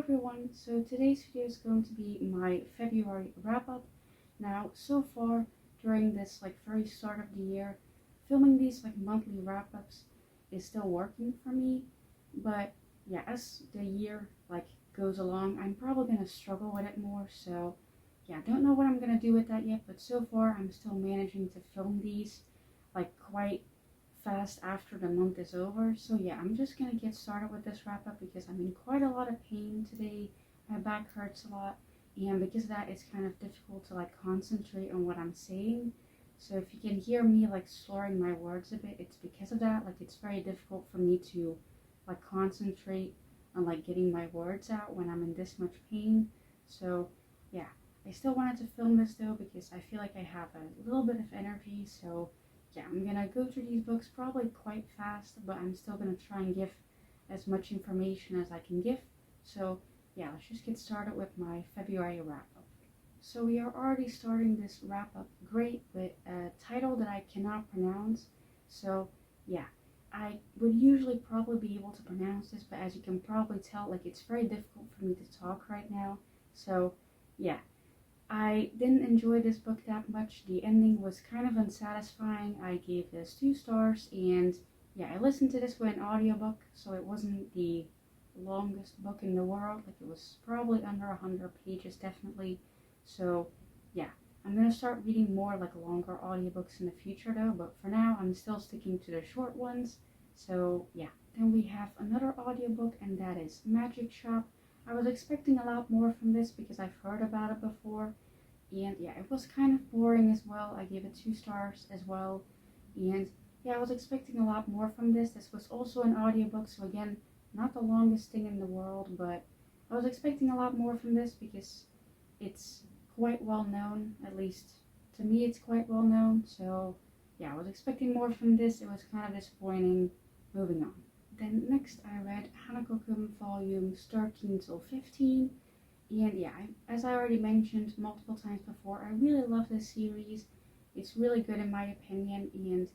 everyone, so today's video is going to be my February wrap-up. Now, so far during this very start of the year, filming these monthly wrap-ups is still working for me, but yeah, as the year goes along, I'm probably gonna struggle with it more. So yeah, don't know what I'm gonna do with that yet, but so far I'm still managing to film these quite fast after the month is over. So yeah, I'm just gonna get started with this wrap up because I'm in quite a lot of pain today. My back hurts a lot, and because of that, it's kind of difficult to concentrate on what I'm saying. So if you can hear me slurring my words a bit, it's because of that. It's very difficult for me to concentrate on getting my words out when I'm in this much pain. So yeah, I still wanted to film this though because I feel like I have a little bit of energy. So yeah, I'm gonna go through these books probably quite fast, but I'm still gonna try and give as much information as I can give. So yeah, let's just get started with my February wrap-up. So we are already starting this wrap-up great with a title that I cannot pronounce. So yeah, I would usually probably be able to pronounce this, but as you can probably tell, it's very difficult for me to talk right now. So yeah, I didn't enjoy this book that much. The ending was kind of unsatisfying. I gave this 2 stars, and yeah, I listened to this with an audiobook, so it wasn't the longest book in the world. It was probably under 100 pages, definitely. So yeah, I'm gonna start reading more longer audiobooks in the future though, but for now I'm still sticking to the short ones. So yeah, then we have another audiobook, and that is Magic Shop. I was expecting a lot more from this because I've heard about it before, and yeah, it was kind of boring as well. I gave it 2 stars as well, and yeah, I was expecting a lot more from this. This was also an audiobook, so again, not the longest thing in the world, but I was expecting a lot more from this because it's quite well known, at least to me it's quite well known. So yeah, I was expecting more from this. It was kind of disappointing. Moving on. Then next I read Hanako-kun volumes 13 till 15, and yeah, as I already mentioned multiple times before, I really love this series. It's really good in my opinion, and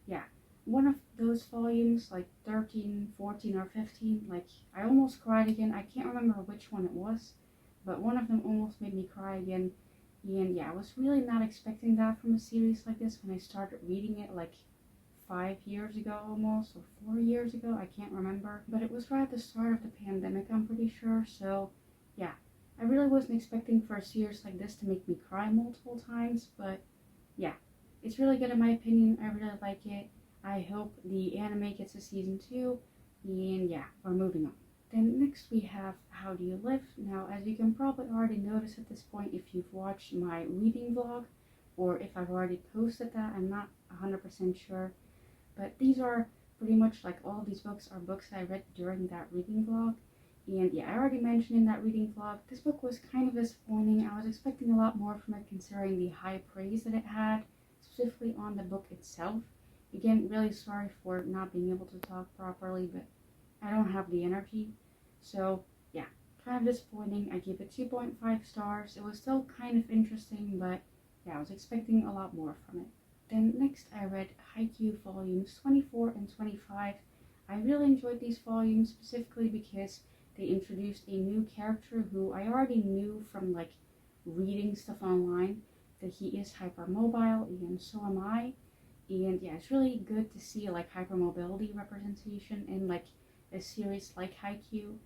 yeah, one of those volumes 13, 14, or 15, I almost cried again. I can't remember which one it was, but one of them almost made me cry again. And yeah, I was really not expecting that from a series like this when I started reading it 5 years ago almost, or 4 years ago, I can't remember, but it was right at the start of the pandemic, I'm pretty sure. So yeah, I really wasn't expecting for a series like this to make me cry multiple times, but yeah, it's really good in my opinion. I really like it. I hope the anime gets a season 2, and yeah, we're moving on. Then next we have How Do You Live? Now, as you can probably already notice at this point if you've watched my reading vlog, or if I've already posted that, I'm not 100% sure. But these are pretty much all of these books are books I read during that reading vlog. And yeah, I already mentioned in that reading vlog, this book was kind of disappointing. I was expecting a lot more from it considering the high praise that it had, specifically on the book itself. Again, really sorry for not being able to talk properly, but I don't have the energy. So yeah, kind of disappointing. I gave it 2.5 stars. It was still kind of interesting, but yeah, I was expecting a lot more from it. Then next I read Haikyuu volumes 24 and 25. I really enjoyed these volumes specifically because they introduced a new character who I already knew from reading stuff online, that he is hypermobile, and so am I. And yeah, it's really good to see hypermobility representation in a series like Haikyuu.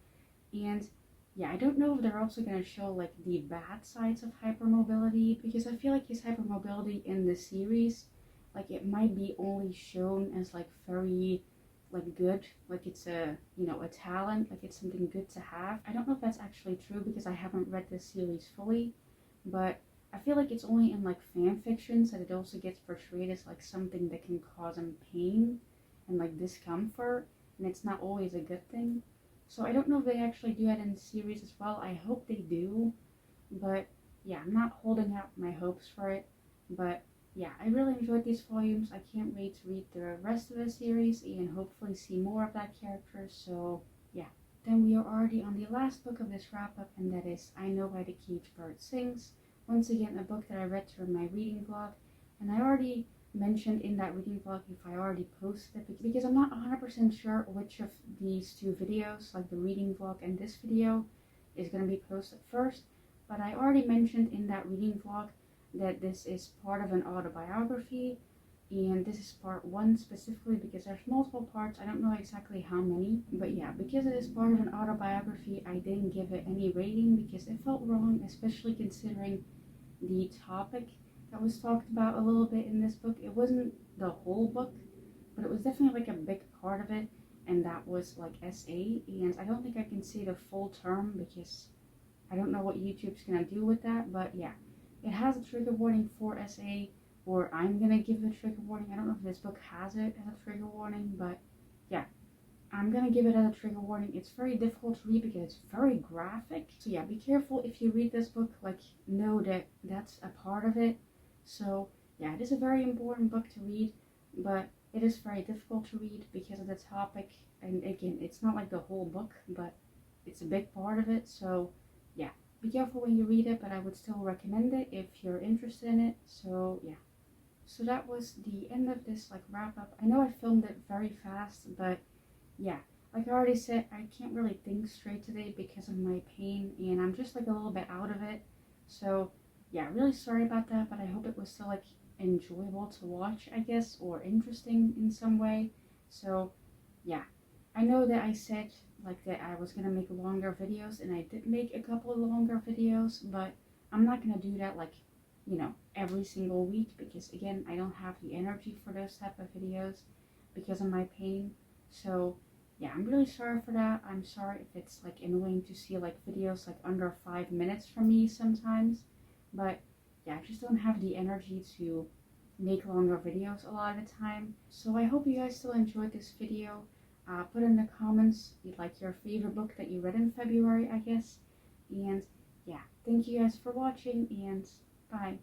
And yeah, I don't know if they're also going to show the bad sides of hypermobility, because I feel like his hypermobility in the series, it might be only shown as very good, it's a a talent, it's something good to have. I don't know if that's actually true because I haven't read this series fully, but I feel like it's only in fan fictions that it also gets portrayed as something that can cause him pain and discomfort, and it's not always a good thing. So I don't know if they actually do that in the series as well. I hope they do, but yeah, I'm not holding out my hopes for it. But yeah, I really enjoyed these volumes. I can't wait to read the rest of the series and hopefully see more of that character. So yeah, then we are already on the last book of this wrap up, and that is I Know Why the Caged Bird Sings. Once again, a book that I read during my reading vlog, and I already mentioned in that reading vlog if I already posted it, because I'm not 100% sure which of these 2 videos, the reading vlog and this video, is going to be posted first. But I already mentioned in that reading vlog that this is part of an autobiography, and this is part 1 specifically because there's multiple parts. I don't know exactly how many, but yeah, because it is part of an autobiography, I didn't give it any rating because it felt wrong, especially considering the topic that was talked about a little bit in this book. It wasn't the whole book, but it was definitely like a big part of it, and that was like SA. And I don't think I can say the full term because I don't know what YouTube's gonna do with that, but yeah, it has a trigger warning for SA, or I'm gonna give the trigger warning. I don't know if this book has it as a trigger warning, but yeah, I'm gonna give it as a trigger warning. It's very difficult to read because it's very graphic. So yeah, be careful if you read this book, like know that that's a part of it. So yeah, it is a very important book to read, but it is very difficult to read because of the topic. And again, it's not like the whole book, but it's a big part of it. So yeah, be careful when you read it, but I would still recommend it if you're interested in it. So yeah. So that was the end of this like wrap up. I know I filmed it very fast, but yeah, like I already said, I can't really think straight today because of my pain, and I'm just like a little bit out of it. So yeah, really sorry about that, but I hope it was still like enjoyable to watch, I guess, or interesting in some way. So yeah, I know that I said like that I was gonna make longer videos, and I did make a couple of longer videos, but I'm not gonna do that like, you know, every single week because again, I don't have the energy for those type of videos because of my pain. So yeah, I'm really sorry for that. I'm sorry if it's like annoying to see like videos like under 5 minutes from me sometimes, but yeah, I just don't have the energy to make longer videos a lot of the time. So I hope you guys still enjoyed this video. Put in the comments like your favorite book that you read in February, I guess. And yeah, thank you guys for watching, and bye.